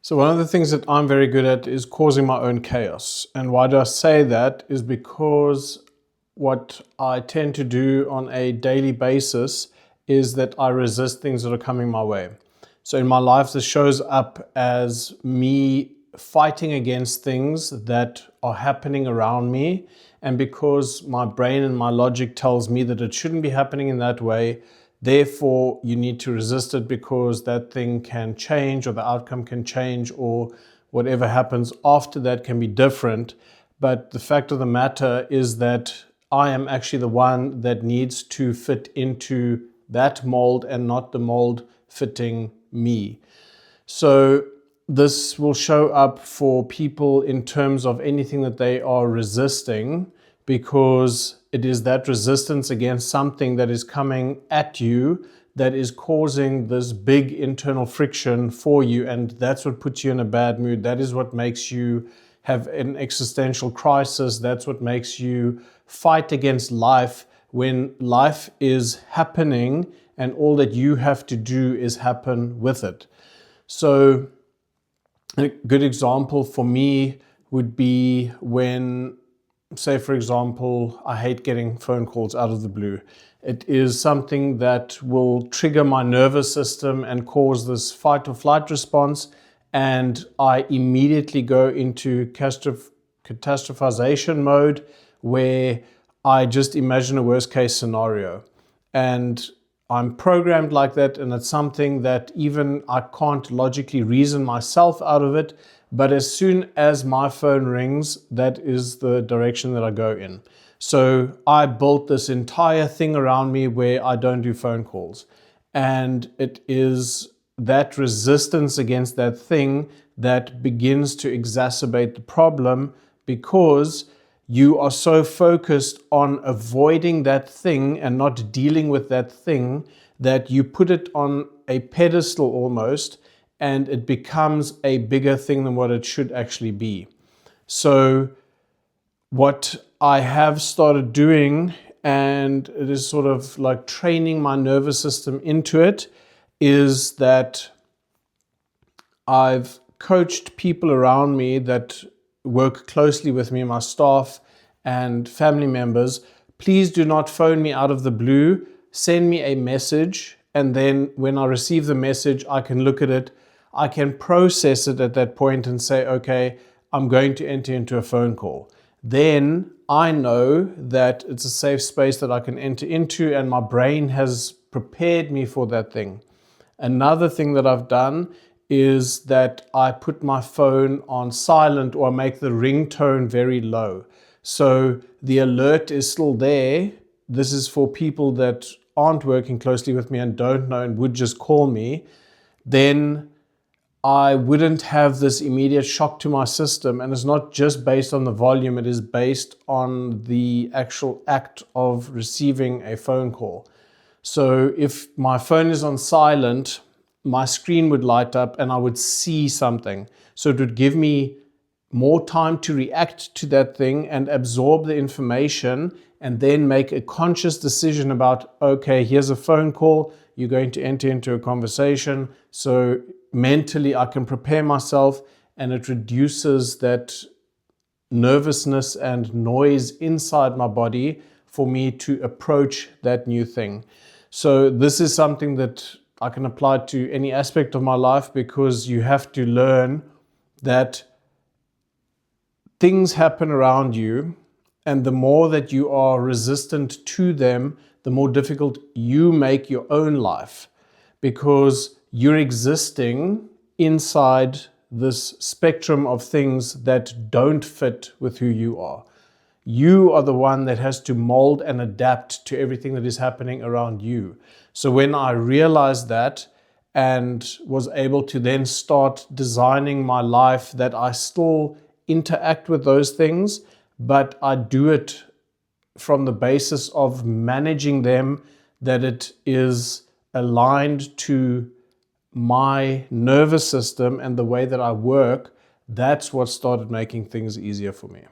So one of the things that I'm very good at is causing my own chaos. And why do I say that is because what I tend to do on a daily basis is that I resist things that are coming my way. So in my life, this shows up as me fighting against things that are happening around me. And because my brain and my logic tells me that it shouldn't be happening in that way, therefore you need to resist it because that thing can change or the outcome can change or whatever happens after that can be different. But the fact of the matter is that I am actually the one that needs to fit into that mold and not the mold fitting me. So this will show up for people in terms of anything that they are resisting, because it is that resistance against something that is coming at you that is causing this big internal friction for you. And that's what puts you in a bad mood. That is what makes you have an existential crisis. That's what makes you fight against life when life is happening and all that you have to do is happen with it. So a good example for me would be when, say for example, I hate getting phone calls out of the blue. It is something that will trigger my nervous system and cause this fight or flight response, and I immediately go into catastrophization mode where I just imagine a worst case scenario. And I'm programmed like that, and it's something that even I can't logically reason myself out of it. But as soon as my phone rings, that is the direction that I go in. So I built this entire thing around me where I don't do phone calls. And it is that resistance against that thing that begins to exacerbate the problem, because you are so focused on avoiding that thing and not dealing with that thing that you put it on a pedestal almost, and it becomes a bigger thing than what it should actually be. So what I have started doing, and it is sort of like training my nervous system into it, is that I've coached people around me that work closely with me, my staff and family members. Please do not phone me out of the blue. Send me a message, and then when I receive the message, I can look at it. I can process it at that point and say, okay, I'm going to enter into a phone call. Then I know that it's a safe space that I can enter into, and my brain has prepared me for that thing. Another thing that I've done is that I put my phone on silent, or make the ringtone very low. So the alert is still there. This is for people that aren't working closely with me and don't know and would just call me. Then I wouldn't have this immediate shock to my system. And it's not just based on the volume, it is based on the actual act of receiving a phone call. So if my phone is on silent, my screen would light up and I would see something. So it would give me more time to react to that thing and absorb the information, and then make a conscious decision about, okay, here's a phone call, you're going to enter into a conversation. So mentally I can prepare myself, and it reduces that nervousness and noise inside my body for me to approach that new thing. So this is something that I can apply to any aspect of my life, because you have to learn that things happen around you, and the more that you are resistant to them, the more difficult you make your own life, because you're existing inside this spectrum of things that don't fit with who you are. You are the one that has to mold and adapt to everything that is happening around you. So when I realized that and was able to then start designing my life that I still interact with those things, but I do it from the basis of managing them, that it is aligned to my nervous system and the way that I work, that's what started making things easier for me.